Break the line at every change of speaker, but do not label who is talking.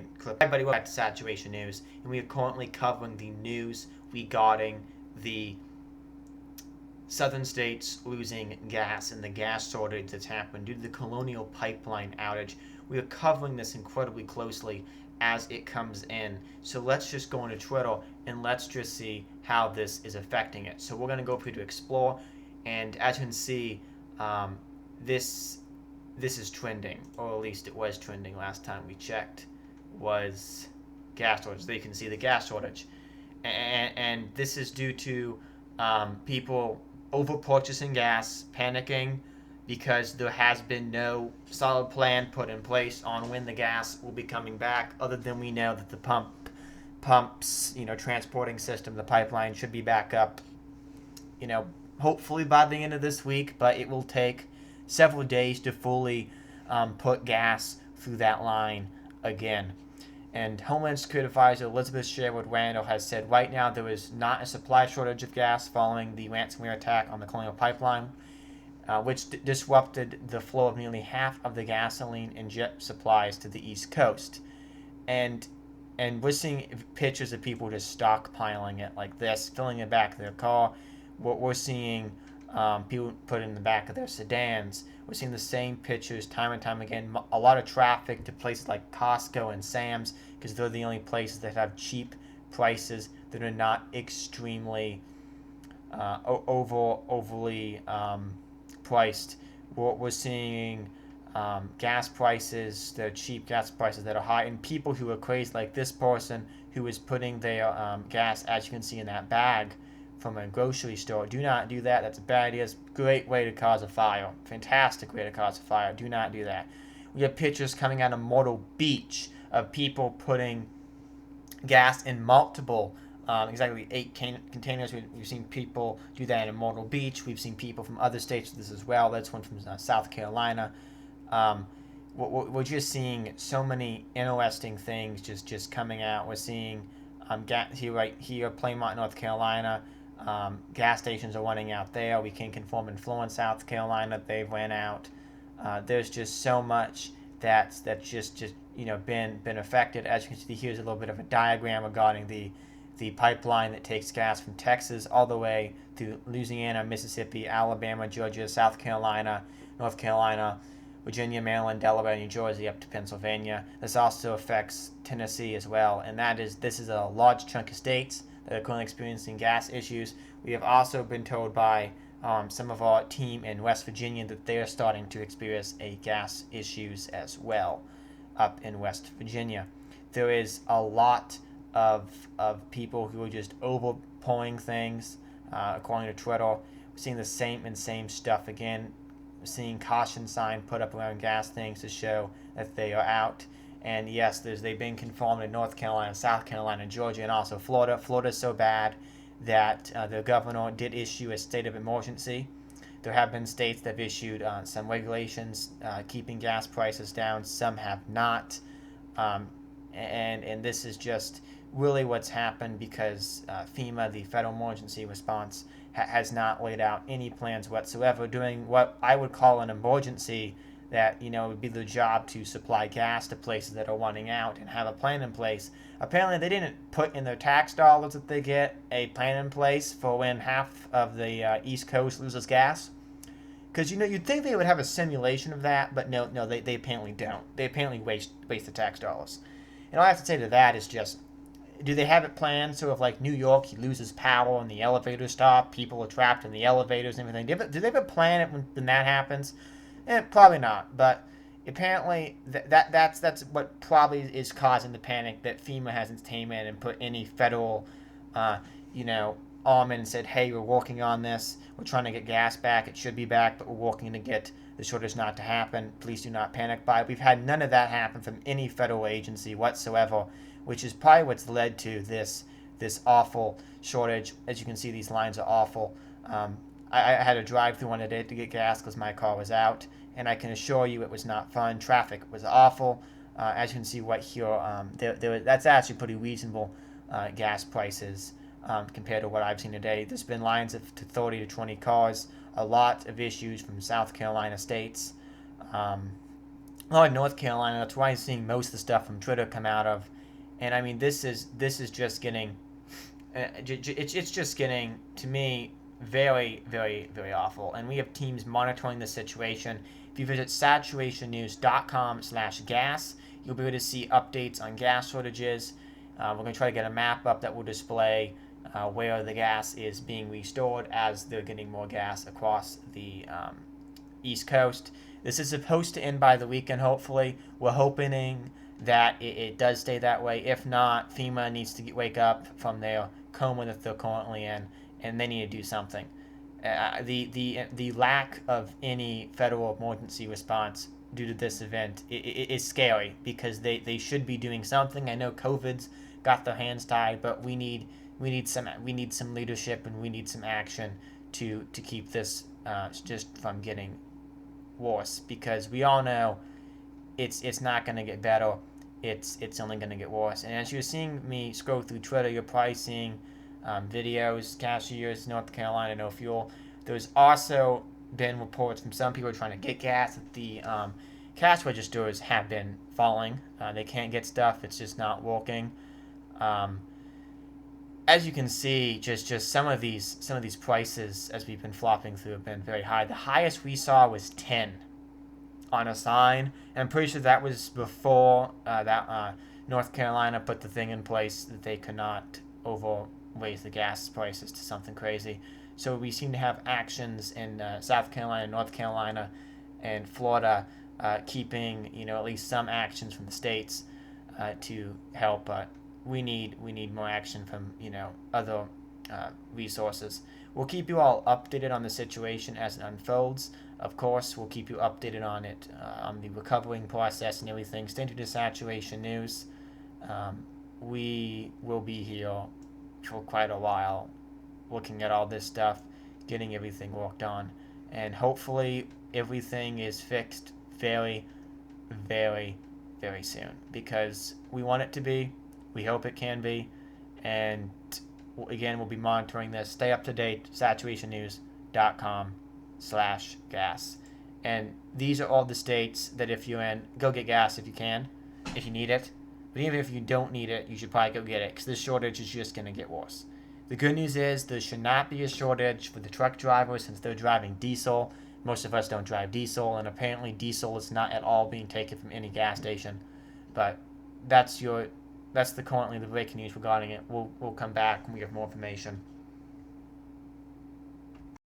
second clip. Hi everybody, welcome back to Saturation News, and we are currently covering the news regarding the southern states losing gas and the gas shortage that's happened due to the Colonial Pipeline outage. We are covering this incredibly closely as it comes in. So let's just go into Twitter and let's just see how this is affecting it. So we're going to go through to explore, and as you can see, this is trending, or at least it was trending last time we checked, was gas shortage. There you can see the gas shortage. And this is due to people over purchasing gas, panicking, because there has been no solid plan put in place on when the gas will be coming back, other than we know that the pumps, transporting system, the pipeline should be back up, hopefully by the end of this week, but it will take several days to fully put gas through that line again. And Homeland Security Advisor Elizabeth Sherwood Randall has said right now there is not a supply shortage of gas following the ransomware attack on the Colonial Pipeline, which disrupted the flow of nearly half of the gasoline and jet supplies to the East Coast. And we're seeing pictures of people just stockpiling it like this, filling the back of their car. We're seeing people put it in the back of their sedans. We're seeing the same pictures time and time again. A lot of traffic to places like Costco and Sam's, because they're the only places that have cheap prices that are not extremely overly priced. We're seeing gas prices, they're cheap gas prices that are high, and people who are crazy, like this person who is putting their gas, as you can see, in that bag from a grocery store. Do not do that. That's a bad idea. It's a great way to cause a fire. Fantastic way to cause a fire. Do not do that. We have pictures coming out of Myrtle Beach of people putting gas in multiple, exactly 8 containers. We've seen people do that in Myrtle Beach. We've seen people from other states do this as well. That's one from South Carolina. We're just seeing so many interesting things just coming out. We're seeing right here, Plainmont, North Carolina. Gas stations are running out there. We can confirm in Florence, South Carolina, they've ran out. There's just so much that's just been affected. As you can see, here's a little bit of a diagram regarding the pipeline that takes gas from Texas all the way to Louisiana, Mississippi, Alabama, Georgia, South Carolina, North Carolina, Virginia, Maryland, Delaware, New Jersey, up to Pennsylvania. This also affects Tennessee as well, and this is a large chunk of states that are currently experiencing gas issues. We have also been told by some of our team in West Virginia that they are starting to experience gas issues as well up in West Virginia. There is a lot of people who are just overpulling things, according to Twitter. We're seeing the same stuff again. We're seeing caution sign put up around gas things to show that they are out. And yes, they've been confirmed in North Carolina, South Carolina, Georgia, and also Florida. Florida's so bad that the governor did issue a state of emergency. There have been states that have issued some regulations keeping gas prices down. Some have not. And this is just really what's happened because FEMA, the Federal Emergency Response, has not laid out any plans whatsoever, doing what I would call an emergency that would be their job to supply gas to places that are running out and have a plan in place. Apparently they didn't put in their tax dollars that they get a plan in place for when half of the East Coast loses gas. Because you'd think they would have a simulation of that, but no, they apparently don't. They apparently waste the tax dollars. And all I have to say to that is just, do they have it planned so if like New York, he loses power and the elevators stop, people are trapped in the elevators and everything? Do they have a plan when that happens? Probably not, but apparently that's what probably is causing the panic, that FEMA hasn't came in and put any federal, arm in and said, hey, we're working on this. We're trying to get gas back. It should be back, but we're working to get the shortage not to happen. Please do not panic buy. We've had none of that happen from any federal agency whatsoever, which is probably what's led to this awful shortage. As you can see, these lines are awful. I had to drive through one today to get gas because my car was out, and I can assure you it was not fun. Traffic was awful. As you can see right here, that's actually pretty reasonable gas prices compared to what I've seen today. There's been lines of to 30 to 20 cars, a lot of issues from South Carolina states. Oh, in North Carolina. That's why I'm seeing most of the stuff from Twitter come out of. And I mean, this is just getting, it's just getting to me very, very, very awful. And we have teams monitoring the situation. If you visit saturationnews.com/gas, you'll be able to see updates on gas shortages. We're going to try to get a map up that will display where the gas is being restored as they're getting more gas across the East Coast. This is supposed to end by the weekend, hopefully. We're hoping that it does stay that way. If not, FEMA needs to wake up from their coma that they're currently in, and they need to do something. The lack of any federal emergency response due to this event is scary because they should be doing something. I know COVID's got their hands tied, but we need some leadership and we need some action to keep this just from getting worse, because we all know it's not going to get better. It's only going to get worse. And as you're seeing me scroll through Twitter, you're probably seeing videos, cashiers, North Carolina, no fuel. There's also been reports from some people trying to get gas that the cash registers have been falling. They can't get stuff. It's just not working. Um, as you can see, just some of these prices as we've been flopping through have been very high. The highest we saw was 10 on a sign, and I'm pretty sure that was before that North Carolina put the thing in place that they could not over raise the gas prices to something crazy. So we seem to have actions in South Carolina, North Carolina, and Florida keeping at least some actions from the states to help. But we need more action from other resources. We'll keep you all updated on the situation as it unfolds. Of course, we'll keep you updated on it, on the recovering process and everything. Stay tuned to Saturation News. We will be here for quite a while, looking at all this stuff, getting everything worked on, and hopefully everything is fixed very, very, very soon, because we want it to be. We hope it can be, and again, we'll be monitoring this. Stay up to date. saturationnews.com/gas. And these are all the states that if you're in, go get gas if you can, if you need it. But even if you don't need it, you should probably go get it, because this shortage is just going to get worse. The good news is there should not be a shortage for the truck drivers since they're driving diesel. Most of us don't drive diesel, and apparently diesel is not at all being taken from any gas station. But that's currently the breaking news regarding it. We'll come back when we have more information.